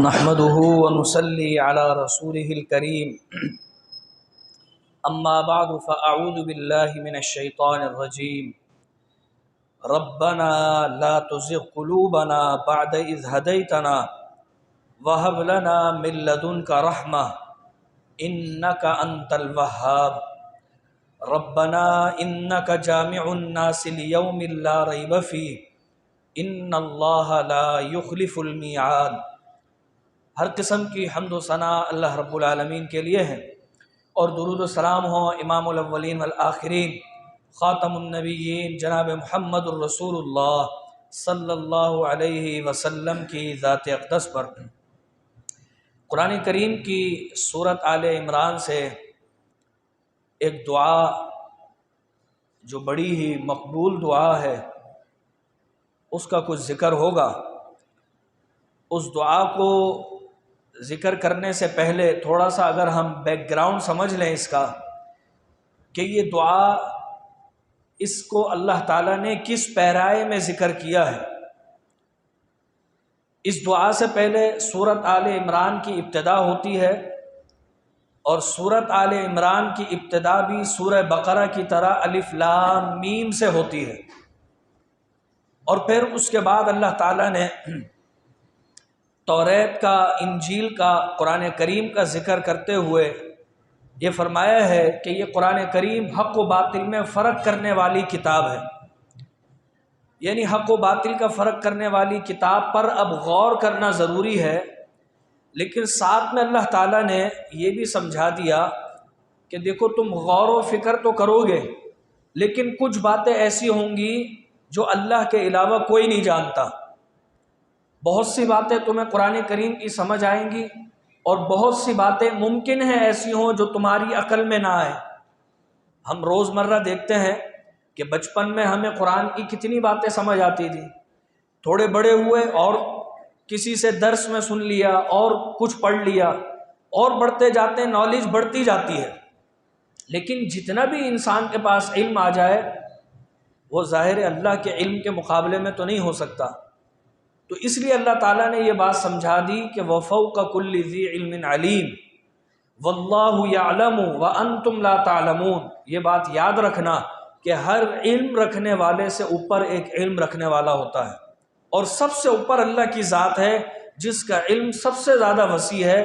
نحمده ونصلي على رسوله الكريم أما بعد فأعوذ بالله من الشيطان الرجيم ربنا لا تزغ قلوبنا بعد إذ هديتنا وهب لنا من لدنك رحمة إنك أنت الوهاب ربنا إنك جامع الناس ليوم لا ريب فيه إن الله لا يخلف الميعاد۔ ہر قسم کی حمد و ثنا اللہ رب العالمین کے لیے ہے، اور درود و سلام ہو امام الاولین والآخرین خاتم النبیین جناب محمد الرسول اللہ صلی اللہ علیہ وسلم کی ذات اقدس پر۔ قرآن کریم کی سورت آل عمران سے ایک دعا جو بڑی ہی مقبول دعا ہے اس کا کچھ ذکر ہوگا۔ اس دعا کو ذکر کرنے سے پہلے تھوڑا سا اگر ہم بیک گراؤنڈ سمجھ لیں اس کا کہ یہ دعا اس کو اللہ تعالیٰ نے کس پیرائے میں ذکر کیا ہے۔ اس دعا سے پہلے سورت آل عمران کی ابتدا ہوتی ہے، اور سورت آل عمران کی ابتدا بھی سورہ بقرہ کی طرح الف لام میم سے ہوتی ہے، اور پھر اس کے بعد اللہ تعالیٰ نے توریت کا، انجیل کا، قرآن کریم کا ذکر کرتے ہوئے یہ فرمایا ہے کہ یہ قرآن کریم حق و باطل میں فرق کرنے والی کتاب ہے، یعنی حق و باطل کا فرق کرنے والی کتاب پر اب غور کرنا ضروری ہے، لیکن ساتھ میں اللہ تعالیٰ نے یہ بھی سمجھا دیا کہ دیکھو تم غور و فکر تو کرو گے، لیکن کچھ باتیں ایسی ہوں گی جو اللہ کے علاوہ کوئی نہیں جانتا۔ بہت سی باتیں تمہیں قرآن کریم کی سمجھ آئیں گی، اور بہت سی باتیں ممکن ہیں ایسی ہوں جو تمہاری عقل میں نہ آئے۔ ہم روزمرہ دیکھتے ہیں کہ بچپن میں ہمیں قرآن کی کتنی باتیں سمجھ آتی تھی، تھوڑے بڑے ہوئے اور کسی سے درس میں سن لیا اور کچھ پڑھ لیا، اور بڑھتے جاتے ہیں، نالج بڑھتی جاتی ہے، لیکن جتنا بھی انسان کے پاس علم آ جائے وہ ظاہر اللہ کے علم کے مقابلے میں تو نہیں ہو سکتا۔ تو اس لیے اللہ تعالیٰ نے یہ بات سمجھا دی کہ وَفَوْقَ كُلِّ ذِي عِلْمٍ عَلِيمٍ وَاللَّهُ يَعْلَمُ وَأَنْتُمْ لَا تَعْلَمُونَ۔ یہ بات یاد رکھنا کہ ہر علم رکھنے والے سے اوپر ایک علم رکھنے والا ہوتا ہے، اور سب سے اوپر اللہ کی ذات ہے جس کا علم سب سے زیادہ وسیع ہے،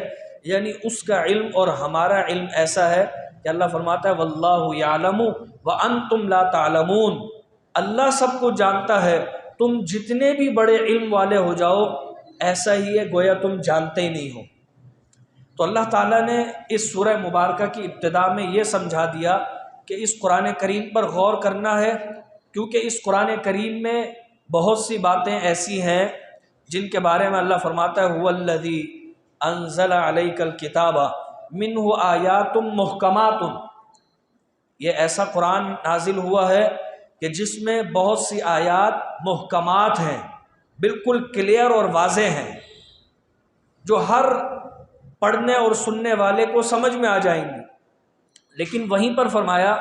یعنی اس کا علم اور ہمارا علم ایسا ہے کہ اللہ فرماتا ہے وَاللَّهُ يَعْلَمُ وَأَنْتُمْ لَا تَعْلَمُونَ۔ اللہ سب کو جانتا ہے، تم جتنے بھی بڑے علم والے ہو جاؤ ایسا ہی ہے گویا تم جانتے ہی نہیں ہو۔ تو اللہ تعالیٰ نے اس سورہ مبارکہ کی ابتدا میں یہ سمجھا دیا کہ اس قرآن کریم پر غور کرنا ہے، کیونکہ اس قرآن کریم میں بہت سی باتیں ایسی ہیں جن کے بارے میں اللہ فرماتا ہے هُوَ الَّذِي أَنزَلَ عَلَيْكَ الْكِتَابَ مِنْهُ آيَاتٌ مُحْكَمَاتٌ۔ یہ ایسا قرآن نازل ہوا ہے کہ جس میں بہت سی آیات محکمات ہیں، بالکل کلیئر اور واضح ہیں، جو ہر پڑھنے اور سننے والے کو سمجھ میں آ جائیں گی۔ لیکن وہیں پر فرمایا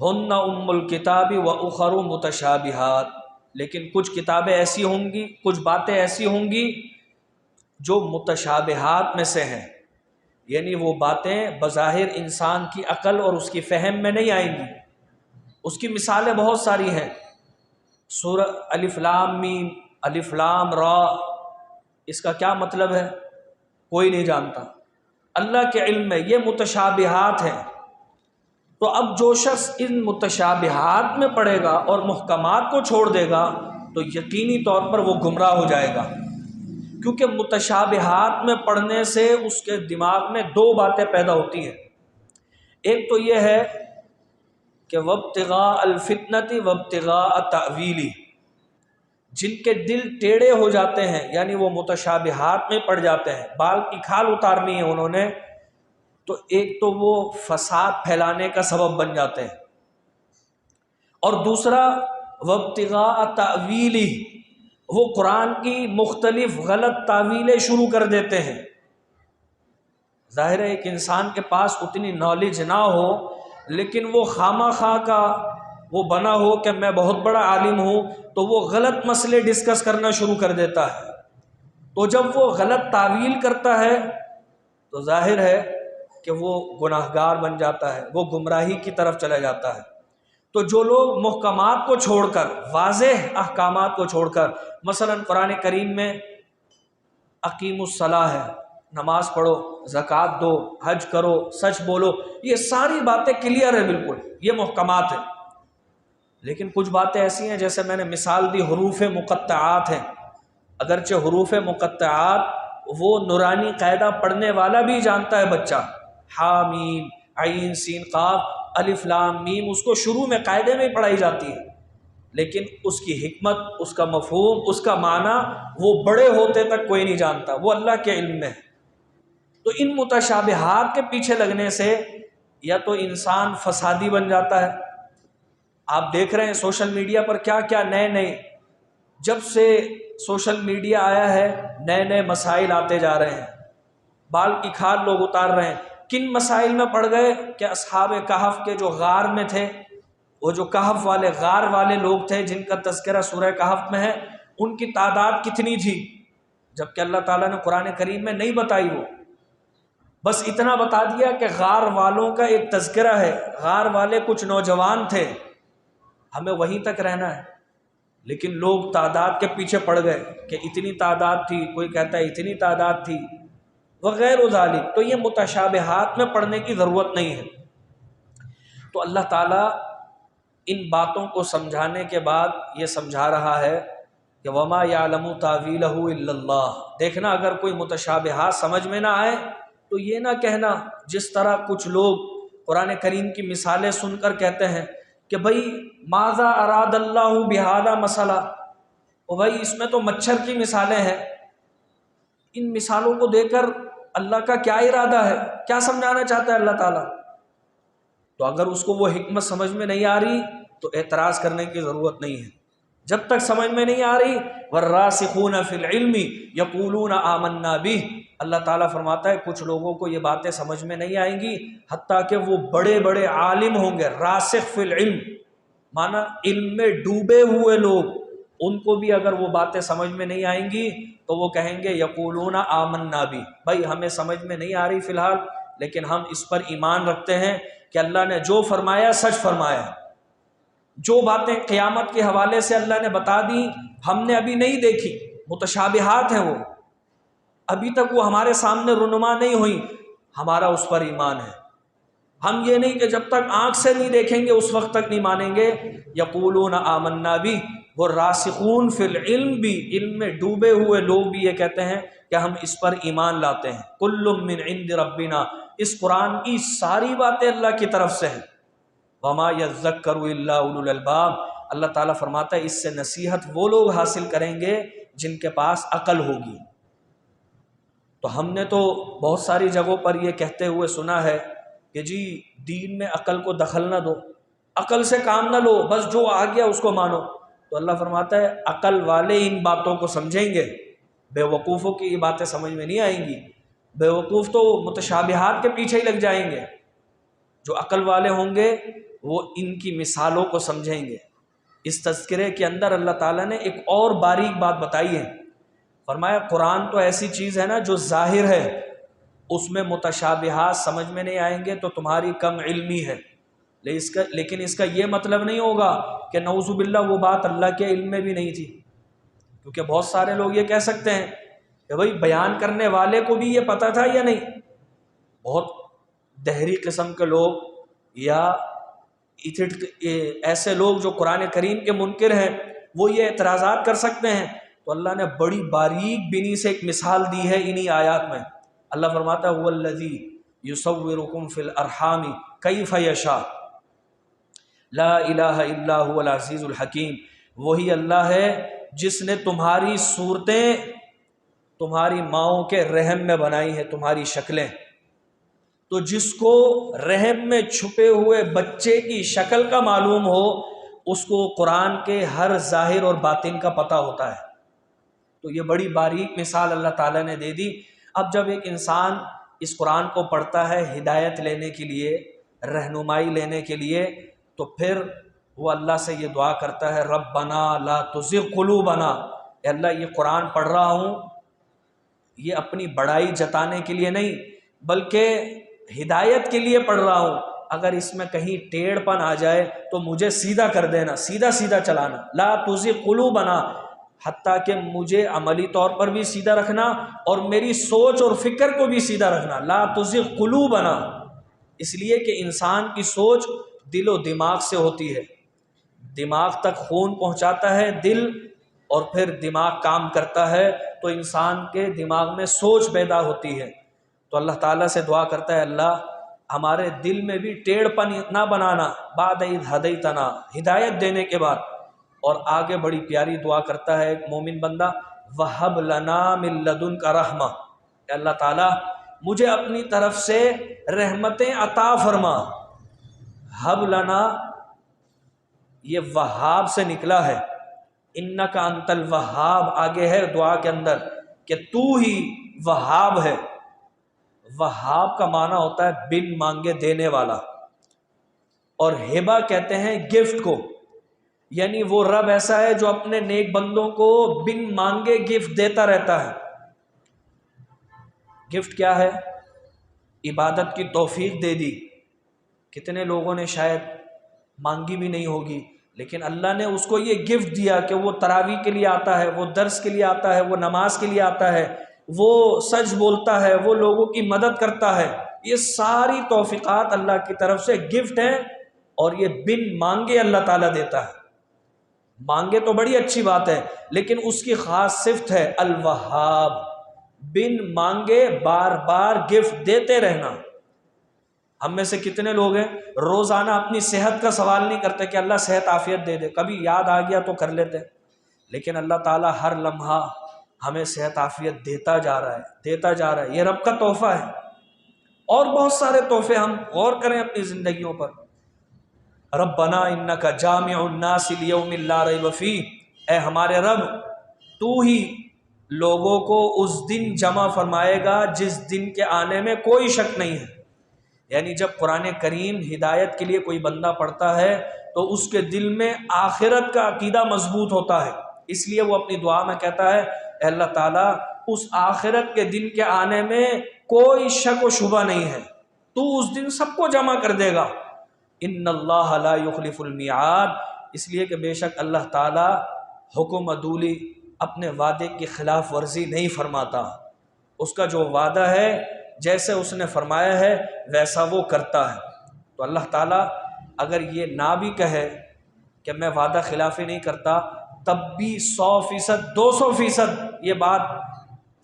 ہن ام الکتاب واخر متشابہات، لیکن کچھ کتابیں ایسی ہوں گی، کچھ باتیں ایسی ہوں گی جو متشابہات میں سے ہیں، یعنی وہ باتیں بظاہر انسان کی عقل اور اس کی فہم میں نہیں آئیں گی۔ اس کی مثالیں بہت ساری ہیں، سورہ الف لام میم، الف لام را، اس کا کیا مطلب ہے کوئی نہیں جانتا، اللہ کے علم میں یہ متشابہات ہیں۔ تو اب جو شخص ان متشابہات میں پڑھے گا اور محکمات کو چھوڑ دے گا تو یقینی طور پر وہ گمراہ ہو جائے گا، کیونکہ متشابہات میں پڑھنے سے اس کے دماغ میں دو باتیں پیدا ہوتی ہیں۔ ایک تو یہ ہے کہ وابتغاء الفتنة وابتغاء تأویلہ، جن کے دل ٹیڑے ہو جاتے ہیں، یعنی وہ متشابہات میں پڑ جاتے ہیں، بال کی کھال اتارنی ہے انہوں نے، تو ایک تو وہ فساد پھیلانے کا سبب بن جاتے ہیں، اور دوسرا وابتغاء تأویلہ، وہ قرآن کی مختلف غلط تعویلیں شروع کر دیتے ہیں۔ ظاہر ہے ایک انسان کے پاس اتنی نالج نہ ہو، لیکن وہ خامہ خواہ کا وہ بنا ہو کہ میں بہت بڑا عالم ہوں، تو وہ غلط مسئلے ڈسکس کرنا شروع کر دیتا ہے، تو جب وہ غلط تعویل کرتا ہے تو ظاہر ہے کہ وہ گناہگار بن جاتا ہے، وہ گمراہی کی طرف چلا جاتا ہے۔ تو جو لوگ محکمات کو چھوڑ کر، واضح احکامات کو چھوڑ کر، مثلا قرآن کریم میں اقیم الصلاۃ ہے، نماز پڑھو، زکوٰۃ دو، حج کرو، سچ بولو، یہ ساری باتیں کلیئر ہے، بالکل یہ محکمات ہیں۔ لیکن کچھ باتیں ایسی ہیں، جیسے میں نے مثال دی، حروف مقطعات ہیں۔ اگرچہ حروف مقطعات وہ نورانی قاعدہ پڑھنے والا بھی جانتا ہے بچہ، حامیم عین سین قاف الف لام میم، اس کو شروع میں قاعدے میں ہی پڑھائی جاتی ہے، لیکن اس کی حکمت، اس کا مفہوم، اس کا معنی وہ بڑے ہوتے تک کوئی نہیں جانتا، وہ اللہ کے علم میں ہے۔ تو ان متشابہات کے پیچھے لگنے سے یا تو انسان فسادی بن جاتا ہے۔ آپ دیکھ رہے ہیں سوشل میڈیا پر کیا کیا نئے جب سے سوشل میڈیا آیا ہے نئے نئے مسائل آتے جا رہے ہیں، بال کی کھال لوگ اتار رہے ہیں۔ کن مسائل میں پڑ گئے کہ اصحاب کہف کے جو غار میں تھے، وہ جو کہف والے غار والے لوگ تھے جن کا تذکرہ سورہ کہف میں ہے، ان کی تعداد کتنی تھی، جبکہ اللہ تعالیٰ نے قرآن کریم میں نہیں بتائی، وہ بس اتنا بتا دیا کہ غار والوں کا ایک تذکرہ ہے، غار والے کچھ نوجوان تھے، ہمیں وہیں تک رہنا ہے۔ لیکن لوگ تعداد کے پیچھے پڑ گئے کہ اتنی تعداد تھی، کوئی کہتا ہے اتنی تعداد تھی، وغیرہ ذالک۔ تو یہ متشابہات میں پڑھنے کی ضرورت نہیں ہے۔ تو اللہ تعالیٰ ان باتوں کو سمجھانے کے بعد یہ سمجھا رہا ہے کہ وما یعلم تاویلہ الا اللہ۔ دیکھنا اگر کوئی متشابہات سمجھ میں نہ آئے تو یہ نہ کہنا جس طرح کچھ لوگ قرآن کریم کی مثالیں سن کر کہتے ہیں کہ بھئی ماذا اراد اللہ بہذا مسئلہ، او بھائی اس میں تو مچھر کی مثالیں ہیں، ان مثالوں کو دے کر اللہ کا کیا ارادہ ہے، کیا سمجھانا چاہتا ہے اللہ تعالیٰ؟ تو اگر اس کو وہ حکمت سمجھ میں نہیں آ رہی تو اعتراض کرنے کی ضرورت نہیں ہے۔ جب تک سمجھ میں نہیں آ رہی، والراسخون فی العلم یقولون آمنا بہ، اللہ تعالیٰ فرماتا ہے کچھ لوگوں کو یہ باتیں سمجھ میں نہیں آئیں گی حتیٰ کہ وہ بڑے بڑے عالم ہوں گے۔ راسخ فی العلم مانا علم میں ڈوبے ہوئے لوگ، ان کو بھی اگر وہ باتیں سمجھ میں نہیں آئیں گی تو وہ کہیں گے یقولون آمنا بہ، بھائی ہمیں سمجھ میں نہیں آ رہی فی الحال، لیکن ہم اس پر ایمان رکھتے ہیں کہ اللہ نے جو فرمایا سچ فرمایا، جو باتیں قیامت کے حوالے سے اللہ نے بتا دی ہم نے ابھی نہیں دیکھی، متشابہات ہیں وہ، ابھی تک وہ ہمارے سامنے رونما نہیں ہوئی، ہمارا اس پر ایمان ہے۔ ہم یہ نہیں کہ جب تک آنکھ سے نہیں دیکھیں گے اس وقت تک نہیں مانیں گے۔ یقولون آمنا بہ، وہ راسخون فی العلم بھی، علم میں ڈوبے ہوئے لوگ بھی یہ کہتے ہیں کہ ہم اس پر ایمان لاتے ہیں۔ کل من عند ربنا، اس قرآن کی ساری باتیں اللہ کی طرف سے ہیں۔ وما یذکر الا اولو الالباب، اللہ تعالیٰ فرماتا ہے اس سے نصیحت وہ لوگ حاصل کریں گے جن کے پاس عقل ہوگی۔ تو ہم نے تو بہت ساری جگہوں پر یہ کہتے ہوئے سنا ہے کہ جی دین میں عقل کو دخل نہ دو، عقل سے کام نہ لو، بس جو آ گیا اس کو مانو۔ تو اللہ فرماتا ہے عقل والے ان باتوں کو سمجھیں گے، بے وقوفوں کی یہ باتیں سمجھ میں نہیں آئیں گی۔ بے وقوف تو متشابہات کے پیچھے ہی لگ جائیں گے، جو عقل والے ہوں گے وہ ان کی مثالوں کو سمجھیں گے۔ اس تذکرے کے اندر اللہ تعالیٰ نے ایک اور باریک بات بتائی ہے، فرمایا قرآن تو ایسی چیز ہے نا جو ظاہر ہے، اس میں متشابہات سمجھ میں نہیں آئیں گے تو تمہاری کم علمی ہے، لیکن اس کا یہ مطلب نہیں ہوگا کہ نعوذ باللہ وہ بات اللہ کے علم میں بھی نہیں تھی، کیونکہ بہت سارے لوگ یہ کہہ سکتے ہیں کہ بھئی بیان کرنے والے کو بھی یہ پتہ تھا یا نہیں۔ بہت دہری قسم کے لوگ یا ایسے لوگ جو قرآن کریم کے منکر ہیں وہ یہ اعتراضات کر سکتے ہیں۔ تو اللہ نے بڑی باریک بینی سے ایک مثال دی ہے انہی آیات میں۔ اللہ فرماتا ہے هو الذی یصورکم فی الارحام کیف یشاء لا الہ الا هو العزیز الحکیم، وہی اللہ ہے جس نے تمہاری صورتیں تمہاری ماؤں کے رحم میں بنائی ہیں، تمہاری شکلیں۔ تو جس کو رحم میں چھپے ہوئے بچے کی شکل کا معلوم ہو اس کو قرآن کے ہر ظاہر اور باطن کا پتہ ہوتا ہے۔ تو یہ بڑی باریک مثال اللہ تعالیٰ نے دے دی۔ اب جب ایک انسان اس قرآن کو پڑھتا ہے ہدایت لینے کے لیے، رہنمائی لینے کے لیے، تو پھر وہ اللہ سے یہ دعا کرتا ہے ربنا لا تزغ قلوبنا، اے اللہ یہ قرآن پڑھ رہا ہوں یہ اپنی بڑائی جتانے کے لیے نہیں بلکہ ہدایت کے لیے پڑھ رہا ہوں، اگر اس میں کہیں ٹیڑھ پن آ جائے تو مجھے سیدھا کر دینا، سیدھا سیدھا چلانا، لا تزغ قلوبنا، حتیٰ کہ مجھے عملی طور پر بھی سیدھا رکھنا اور میری سوچ اور فکر کو بھی سیدھا رکھنا، لا تزغ قلوبنا، اس لیے کہ انسان کی سوچ دل و دماغ سے ہوتی ہے، دماغ تک خون پہنچاتا ہے دل، اور پھر دماغ کام کرتا ہے تو انسان کے دماغ میں سوچ پیدا ہوتی ہے۔ تو اللہ تعالیٰ سے دعا کرتا ہے اللہ ہمارے دل میں بھی ٹیڑھ پن نہ بنانا، بعد اذ ہدیتنا، ہدایت دینے کے بعد۔ اور آگے بڑی پیاری دعا کرتا ہے ایک مومن بندہ، وَهَبْ لَنَا مِن لَدُنْكَ رَحْمَةً، اے اللہ تعالیٰ مجھے اپنی طرف سے رحمتیں عطا فرما۔ ہب لنا یہ وہاب سے نکلا ہے، انکا انت الوہاب آگے ہے دعا کے اندر کہ تو ہی وہاب ہے۔ وہاب کا معنی ہوتا ہے بن مانگے دینے والا، اور ہبہ کہتے ہیں گفٹ کو، یعنی وہ رب ایسا ہے جو اپنے نیک بندوں کو بن مانگے گفٹ دیتا رہتا ہے۔ گفٹ کیا ہے؟ عبادت کی توفیق دے دی۔ کتنے لوگوں نے شاید مانگی بھی نہیں ہوگی، لیکن اللہ نے اس کو یہ گفٹ دیا کہ وہ تراویح کے لیے آتا ہے، وہ درس کے لیے آتا ہے، وہ نماز کے لیے آتا ہے، وہ سچ بولتا ہے، وہ لوگوں کی مدد کرتا ہے۔ یہ ساری توفیقات اللہ کی طرف سے گفٹ ہیں، اور یہ بن مانگے اللہ تعالیٰ دیتا ہے۔ مانگے تو بڑی اچھی بات ہے، لیکن اس کی خاص صفت ہے الوہاب، بن مانگے بار بار گفٹ دیتے رہنا۔ ہم میں سے کتنے لوگ ہیں روزانہ اپنی صحت کا سوال نہیں کرتے کہ اللہ صحت عافیت دے دے، کبھی یاد آ گیا تو کر لیتے، لیکن اللہ تعالیٰ ہر لمحہ ہمیں صحت عافیت دیتا جا رہا ہے، دیتا جا رہا ہے، یہ رب کا تحفہ ہے۔ اور بہت سارے تحفے ہم غور کریں اپنی زندگیوں پر۔ ربنا انکا جامع الناس لیوم لا ریب فیہ، اے ہمارے رب تو ہی لوگوں کو اس دن جمع فرمائے گا جس دن کے آنے میں کوئی شک نہیں ہے۔ یعنی جب قرآن کریم ہدایت کے لیے کوئی بندہ پڑھتا ہے تو اس کے دل میں آخرت کا عقیدہ مضبوط ہوتا ہے، اس لیے وہ اپنی دعا میں کہتا ہے اے اللہ تعالیٰ اس آخرت کے دن کے آنے میں کوئی شک و شبہ نہیں ہے، تو اس دن سب کو جمع کر دے گا۔ ان اللہ لا یخلف المیعاد، اس لیے کہ بے شک اللہ تعالیٰ حکم عدولی اپنے وعدے کی خلاف ورزی نہیں فرماتا، اس کا جو وعدہ ہے جیسے اس نے فرمایا ہے ویسا وہ کرتا ہے۔ تو اللہ تعالیٰ اگر یہ نہ بھی کہے کہ میں وعدہ خلافی نہیں کرتا، تب بھی 100%، 200% یہ بات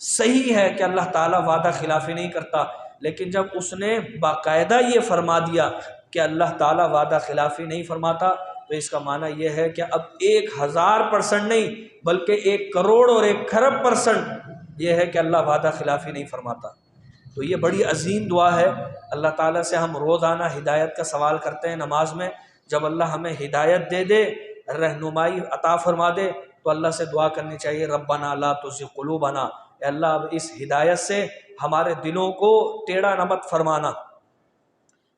صحیح ہے کہ اللہ تعالیٰ وعدہ خلافی نہیں کرتا، لیکن جب اس نے باقاعدہ یہ فرما دیا کہ اللہ تعالیٰ وعدہ خلافی نہیں فرماتا، تو اس کا معنی یہ ہے کہ اب 1000% نہیں بلکہ 1 کروڑ اور 1 کھرب % یہ ہے کہ اللہ وعدہ خلافی نہیں فرماتا۔ تو یہ بڑی عظیم دعا ہے، اللہ تعالیٰ سے ہم روزانہ ہدایت کا سوال کرتے ہیں نماز میں۔ جب اللہ ہمیں ہدایت دے دے، رہنمائی عطا فرما دے، تو اللہ سے دعا کرنی چاہیے ربنا لا تزغ قلوبنا، اے اللہ اب اس ہدایت سے ہمارے دلوں کو ٹیڑھا نہ مت فرمانا۔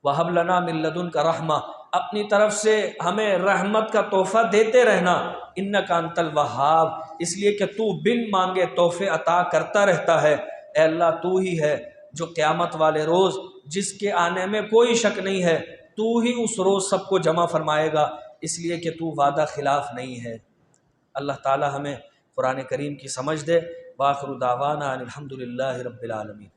وَهَبْ لَنَا مِن لَدُنْكَ رَحْمَةً، اپنی طرف سے ہمیں رحمت کا تحفہ دیتے رہنا، اِنَّكَ أَنْتَ الْوَهَّابُ، اس لیے کہ تو بن مانگے تحفے عطا کرتا رہتا ہے۔ اے اللہ تو ہی ہے جو قیامت والے روز جس کے آنے میں کوئی شک نہیں ہے، تو ہی اس روز سب کو جمع فرمائے گا، اس لیے کہ تو وعدہ خلاف نہیں ہے۔ اللہ تعالی ہمیں قرآن کریم کی سمجھ دے۔ وآخر دعوانا ان الحمد للہ رب العالمین۔